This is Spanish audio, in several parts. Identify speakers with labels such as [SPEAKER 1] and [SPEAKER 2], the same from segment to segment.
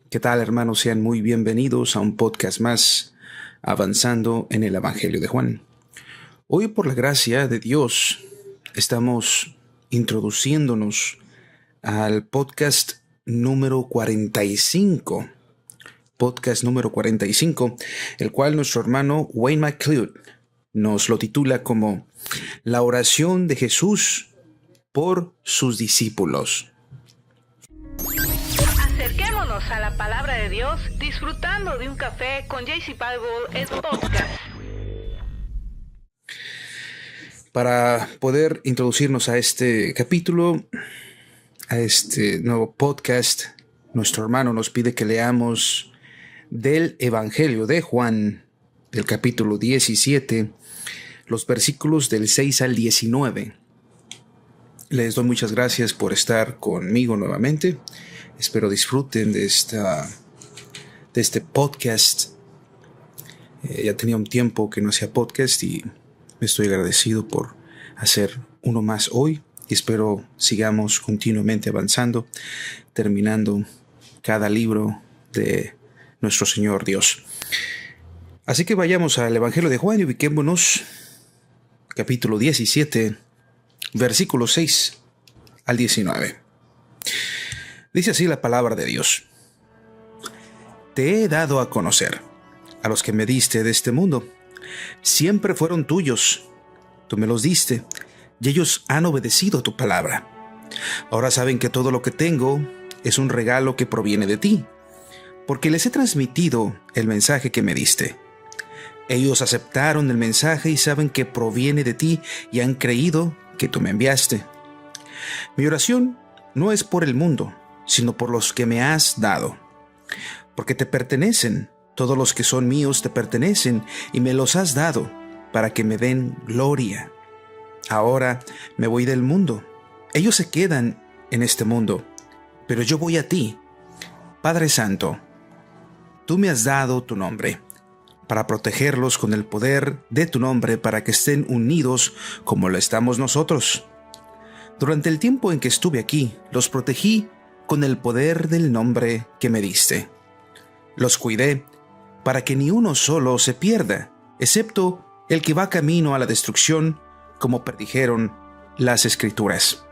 [SPEAKER 1] ¿Qué tal, hermanos? Sean muy bienvenidos a un podcast más, avanzando en el Evangelio de Juan. Hoy, por la gracia de Dios, estamos introduciéndonos al podcast número 45. Podcast número 45, el cual nuestro hermano Wayne McLeod nos lo titula como La oración de Jesús por sus discípulos.
[SPEAKER 2] Acerquémonos a la palabra de Dios disfrutando de un café con JC Bible, el podcast.
[SPEAKER 1] Para poder introducirnos a este capítulo, a este nuevo podcast, nuestro hermano nos pide que leamos del Evangelio de Juan, del capítulo 17, los versículos del 6 al 19. Les doy muchas gracias por estar conmigo nuevamente. Espero disfruten de este podcast. Ya tenía un tiempo que no hacía podcast y estoy agradecido por hacer uno más hoy. Y espero sigamos continuamente avanzando, terminando cada libro de nuestro Señor Dios. Así que vayamos al Evangelio de Juan y ubiquémonos, capítulo 17, versículos 6 al 19. Dice así la palabra de Dios. Te he dado a conocer a los que me diste de este mundo. Siempre fueron tuyos. Tú me los diste y ellos han obedecido tu palabra. Ahora saben que todo lo que tengo es un regalo que proviene de ti, porque les he transmitido el mensaje que me diste. Ellos aceptaron el mensaje y saben que proviene de ti y han creído que tú me enviaste. Mi oración no es por el mundo, sino por los que me has dado, porque te pertenecen. Todos los que son míos te pertenecen y me los has dado para que me den gloria. Ahora me voy del mundo. Ellos se quedan en este mundo, pero yo voy a ti. Padre Santo, tú me has dado tu nombre para protegerlos con el poder de tu nombre, para que estén unidos como lo estamos nosotros. Durante el tiempo en que estuve aquí, los protegí con el poder del nombre que me diste. Los cuidé para que ni uno solo se pierda, excepto el que va camino a la destrucción, como predijeron las Escrituras.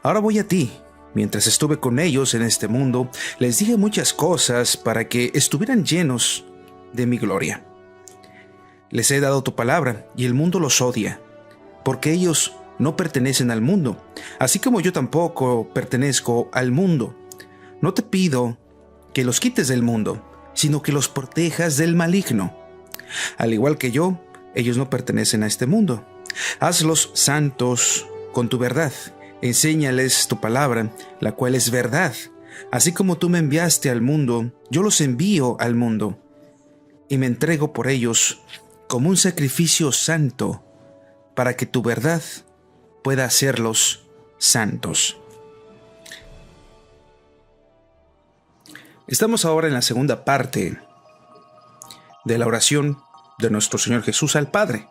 [SPEAKER 1] Ahora voy a ti. Mientras estuve con ellos en este mundo, les dije muchas cosas para que estuvieran llenos de mi gloria. Les he dado tu palabra y el mundo los odia, porque ellos no pertenecen al mundo, así como yo tampoco pertenezco al mundo. No te pido que los quites del mundo, sino que los protejas del maligno. Al igual que yo, ellos no pertenecen a este mundo. Hazlos santos con tu verdad. Enséñales tu palabra, la cual es verdad. Así como tú me enviaste al mundo, yo los envío al mundo, y me entrego por ellos como un sacrificio santo, para que tu verdad pueda hacerlos santos. Estamos ahora en la segunda parte de la oración de nuestro Señor Jesús al Padre.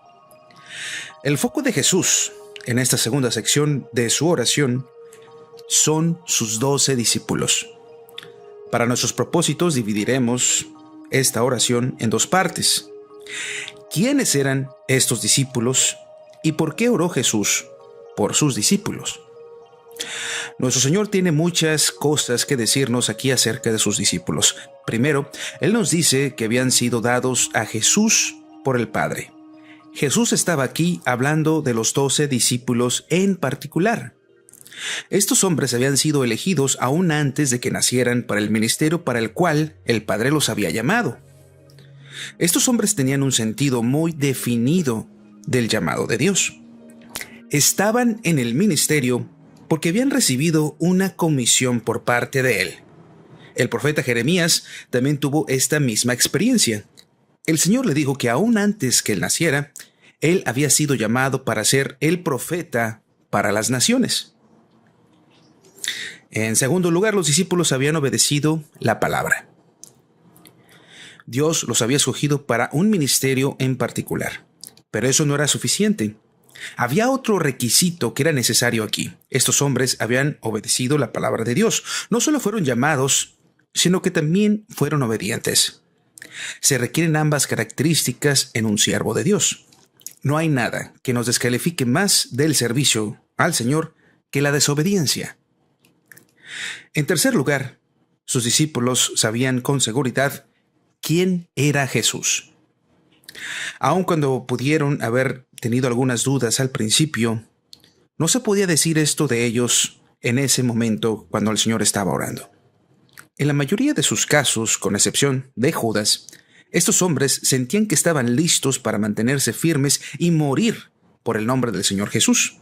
[SPEAKER 1] El foco de Jesús en esta segunda sección de su oración son sus 12 discípulos. Para nuestros propósitos dividiremos esta oración en dos partes. ¿Quiénes eran estos discípulos y por qué oró Jesús por sus discípulos? Nuestro Señor tiene muchas cosas que decirnos aquí acerca de sus discípulos. Primero, Él nos dice que habían sido dados a Jesús por el Padre. Jesús estaba aquí hablando de los 12 discípulos en particular. Estos hombres habían sido elegidos aún antes de que nacieran para el ministerio para el cual el Padre los había llamado. Estos hombres tenían un sentido muy definido del llamado de Dios. Estaban en el ministerio porque habían recibido una comisión por parte de Él. El profeta Jeremías también tuvo esta misma experiencia. El Señor le dijo que aún antes que él naciera, él había sido llamado para ser el profeta para las naciones. En segundo lugar, los discípulos habían obedecido la palabra. Dios los había escogido para un ministerio en particular, pero eso no era suficiente. Había otro requisito que era necesario aquí. Estos hombres habían obedecido la palabra de Dios. No solo fueron llamados sino que también fueron obedientes. Se requieren ambas características en un siervo de Dios. No hay nada que nos descalifique más del servicio al Señor que la desobediencia. En tercer lugar, sus discípulos sabían con seguridad quién era Jesús. Aun cuando pudieron haber tenido algunas dudas al principio, no se podía decir esto de ellos en ese momento cuando el Señor estaba orando. En la mayoría de sus casos, con excepción de Judas, estos hombres sentían que estaban listos para mantenerse firmes y morir por el nombre del Señor Jesús.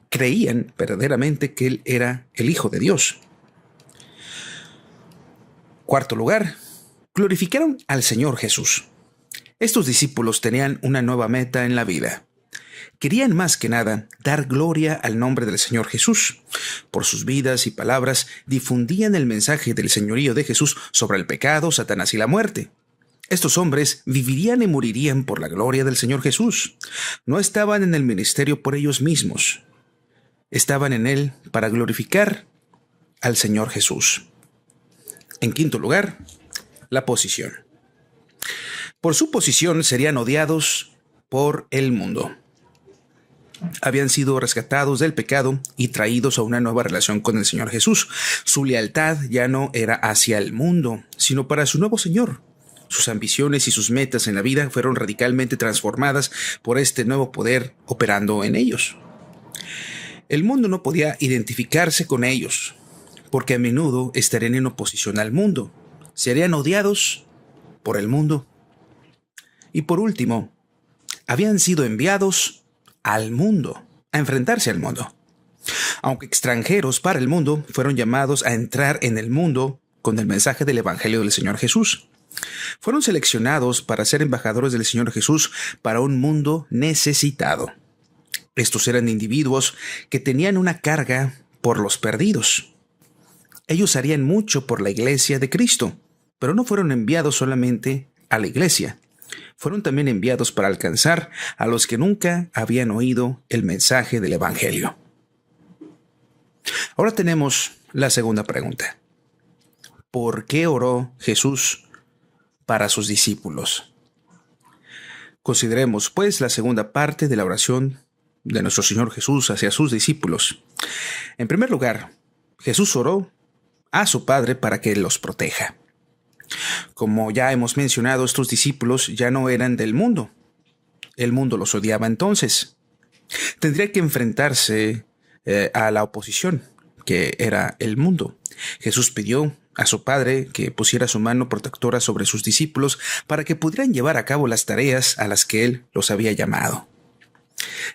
[SPEAKER 1] Creían verdaderamente que Él era el Hijo de Dios. Cuarto lugar, glorificaron al Señor Jesús. Estos discípulos tenían una nueva meta en la vida. Querían más que nada dar gloria al nombre del Señor Jesús. Por sus vidas y palabras difundían el mensaje del señorío de Jesús sobre el pecado, Satanás y la muerte. Estos hombres vivirían y morirían por la gloria del Señor Jesús. No estaban en el ministerio por ellos mismos. Estaban en él para glorificar al Señor Jesús. En quinto lugar, la posición. Por su posición serían odiados por el mundo. Habían sido rescatados del pecado y traídos a una nueva relación con el Señor Jesús. Su lealtad ya no era hacia el mundo, sino para su nuevo Señor. Sus ambiciones y sus metas en la vida fueron radicalmente transformadas por este nuevo poder operando en ellos. El mundo no podía identificarse con ellos, porque a menudo estarían en oposición al mundo. Serían odiados por el mundo. Y por último, habían sido enviados al mundo, a enfrentarse al mundo. Aunque extranjeros para el mundo, fueron llamados a entrar en el mundo con el mensaje del Evangelio del Señor Jesús. Fueron seleccionados para ser embajadores del Señor Jesús para un mundo necesitado. Estos eran individuos que tenían una carga por los perdidos. Ellos harían mucho por la iglesia de Cristo, pero no fueron enviados solamente a la iglesia. Fueron también enviados para alcanzar a los que nunca habían oído el mensaje del Evangelio. Ahora tenemos la segunda pregunta. ¿Por qué oró Jesús para sus discípulos? Consideremos, pues, la segunda parte de la oración de nuestro Señor Jesús hacia sus discípulos. En primer lugar, Jesús oró a su Padre para que los proteja. Como ya hemos mencionado, estos discípulos ya no eran del mundo. El mundo los odiaba entonces. Tendría que enfrentarse a la oposición, que era el mundo. Jesús pidió a su Padre que pusiera su mano protectora sobre sus discípulos para que pudieran llevar a cabo las tareas a las que Él los había llamado.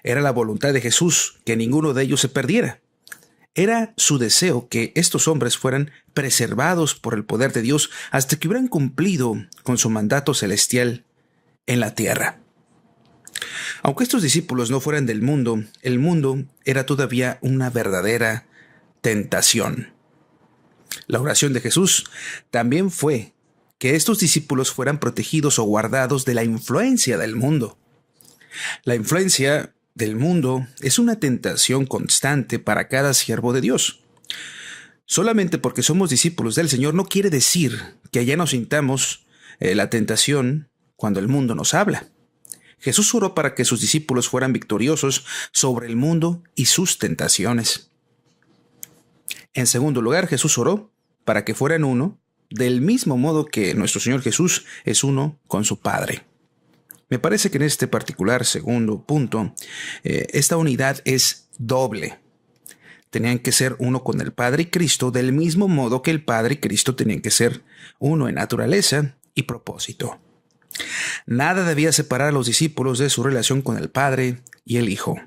[SPEAKER 1] Era la voluntad de Jesús que ninguno de ellos se perdiera. Era su deseo que estos hombres fueran preservados por el poder de Dios hasta que hubieran cumplido con su mandato celestial en la tierra. Aunque estos discípulos no fueran del mundo, el mundo era todavía una verdadera tentación. La oración de Jesús también fue que estos discípulos fueran protegidos o guardados de la influencia del mundo. La influencia del mundo es una tentación constante para cada siervo de Dios. Solamente porque somos discípulos del Señor no quiere decir que ya no sintamos la tentación cuando el mundo nos habla. Jesús oró para que sus discípulos fueran victoriosos sobre el mundo y sus tentaciones. En segundo lugar, Jesús oró para que fueran uno, del mismo modo que nuestro Señor Jesús es uno con su Padre. Me parece que en este particular segundo punto, esta unidad es doble. Tenían que ser uno con el Padre y Cristo, del mismo modo que el Padre y Cristo tenían que ser uno en naturaleza y propósito. Nada debía separar a los discípulos de su relación con el Padre y el Hijo.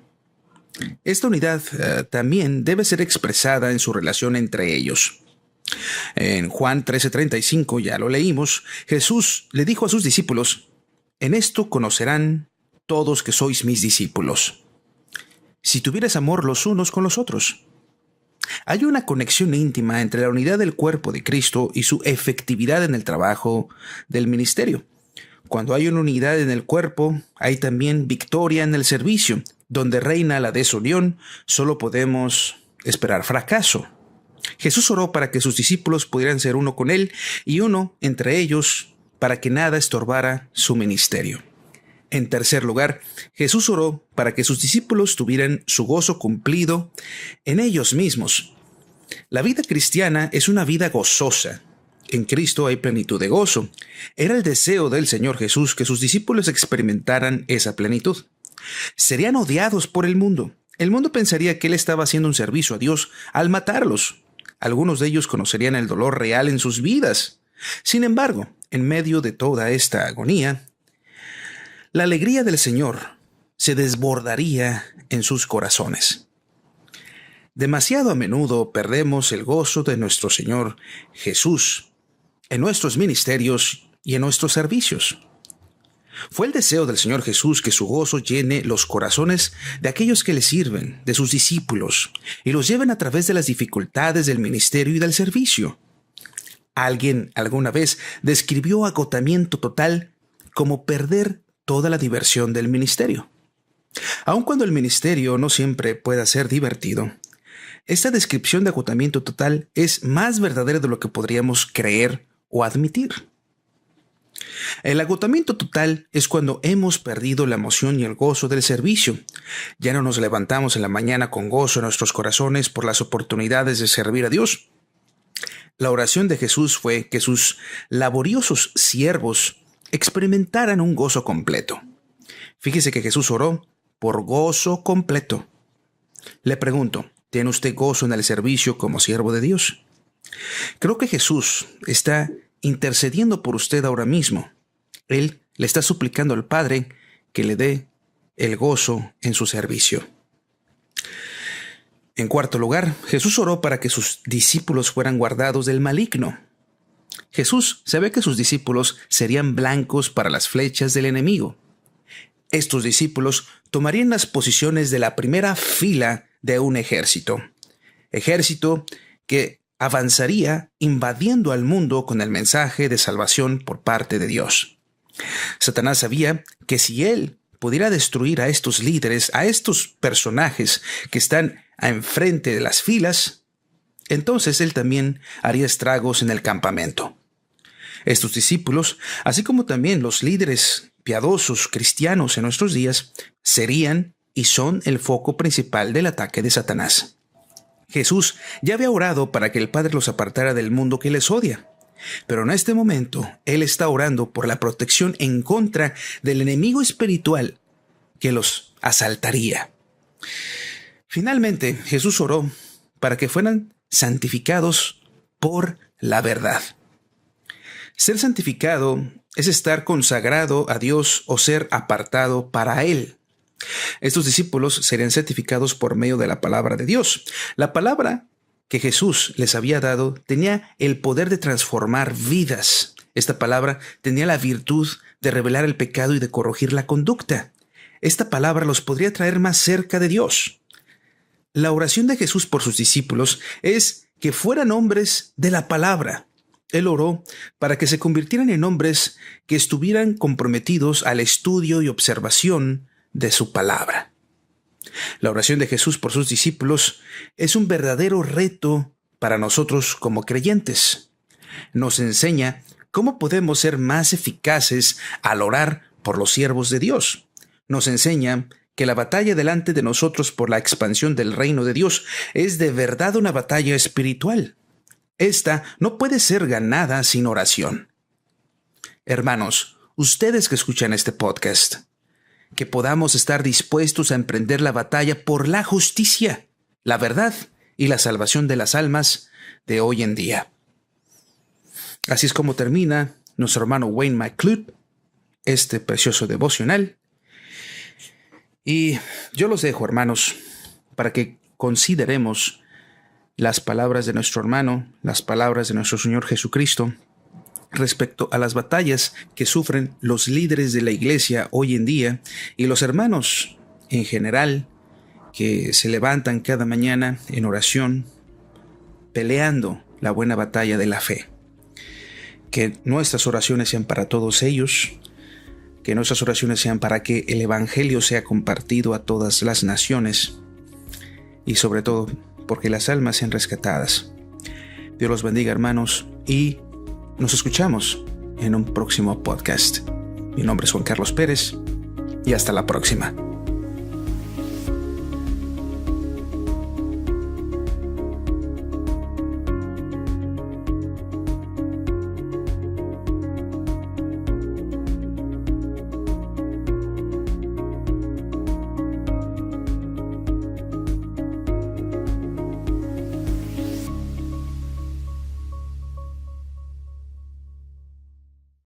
[SPEAKER 1] Esta unidad también debe ser expresada en su relación entre ellos. En Juan 13:35, ya lo leímos, Jesús le dijo a sus discípulos: «En esto conocerán todos que sois mis discípulos, si tuvierais amor los unos con los otros». Hay una conexión íntima entre la unidad del cuerpo de Cristo y su efectividad en el trabajo del ministerio. Cuando hay una unidad en el cuerpo, hay también victoria en el servicio. Donde reina la desunión, solo podemos esperar fracaso. Jesús oró para que sus discípulos pudieran ser uno con él y uno entre ellos para que nada estorbara su ministerio. En tercer lugar, Jesús oró para que sus discípulos tuvieran su gozo cumplido en ellos mismos. La vida cristiana es una vida gozosa. En Cristo hay plenitud de gozo. Era el deseo del Señor Jesús que sus discípulos experimentaran esa plenitud. Serían odiados por el mundo. El mundo pensaría que Él estaba haciendo un servicio a Dios al matarlos. Algunos de ellos conocerían el dolor real en sus vidas. Sin embargo, en medio de toda esta agonía, la alegría del Señor se desbordaría en sus corazones. Demasiado a menudo perdemos el gozo de nuestro Señor Jesús en nuestros ministerios y en nuestros servicios. Fue el deseo del Señor Jesús que su gozo llene los corazones de aquellos que le sirven, de sus discípulos, y los lleven a través de las dificultades del ministerio y del servicio. Alguien alguna vez describió agotamiento total como perder toda la diversión del ministerio. Aun cuando el ministerio no siempre pueda ser divertido, esta descripción de agotamiento total es más verdadera de lo que podríamos creer o admitir. El agotamiento total es cuando hemos perdido la emoción y el gozo del servicio. Ya no nos levantamos en la mañana con gozo en nuestros corazones por las oportunidades de servir a Dios. La oración de Jesús fue que sus laboriosos siervos experimentaran un gozo completo. Fíjese que Jesús oró por gozo completo. Le pregunto, ¿tiene usted gozo en el servicio como siervo de Dios? Creo que Jesús está intercediendo por usted ahora mismo. Él le está suplicando al Padre que le dé el gozo en su servicio. En cuarto lugar, Jesús oró para que sus discípulos fueran guardados del maligno. Jesús sabía que sus discípulos serían blancos para las flechas del enemigo. Estos discípulos tomarían las posiciones de la primera fila de un ejército que avanzaría invadiendo al mundo con el mensaje de salvación por parte de Dios. Satanás sabía que si él pudiera destruir a estos líderes, a estos personajes que están enfrente de las filas, entonces él también haría estragos en el campamento. Estos discípulos, así como también los líderes piadosos cristianos en nuestros días, serían y son el foco principal del ataque de Satanás. Jesús ya había orado para que el Padre los apartara del mundo que les odia, pero en este momento Él está orando por la protección en contra del enemigo espiritual que los asaltaría. Finalmente, Jesús oró para que fueran santificados por la verdad. Ser santificado es estar consagrado a Dios o ser apartado para Él. Estos discípulos serían santificados por medio de la palabra de Dios. La palabra que Jesús les había dado tenía el poder de transformar vidas. Esta palabra tenía la virtud de revelar el pecado y de corregir la conducta. Esta palabra los podría traer más cerca de Dios. La oración de Jesús por sus discípulos es que fueran hombres de la palabra. Él oró para que se convirtieran en hombres que estuvieran comprometidos al estudio y observación de su palabra. La oración de Jesús por sus discípulos es un verdadero reto para nosotros como creyentes. Nos enseña cómo podemos ser más eficaces al orar por los siervos de Dios. Nos enseña que la batalla delante de nosotros por la expansión del reino de Dios es de verdad una batalla espiritual. Esta no puede ser ganada sin oración. Hermanos, ustedes que escuchan este podcast, que podamos estar dispuestos a emprender la batalla por la justicia, la verdad y la salvación de las almas de hoy en día. Así es como termina nuestro hermano Wayne McLeod este precioso devocional. Y yo los dejo, hermanos, para que consideremos las palabras de nuestro hermano, las palabras de nuestro Señor Jesucristo, respecto a las batallas que sufren los líderes de la iglesia hoy en día y los hermanos en general que se levantan cada mañana en oración, peleando la buena batalla de la fe. Que nuestras oraciones sean para todos ellos, que nuestras oraciones sean para que el evangelio sea compartido a todas las naciones y sobre todo porque las almas sean rescatadas. Dios los bendiga, hermanos, y nos escuchamos en un próximo podcast. Mi nombre es Juan Carlos Pérez y hasta la próxima.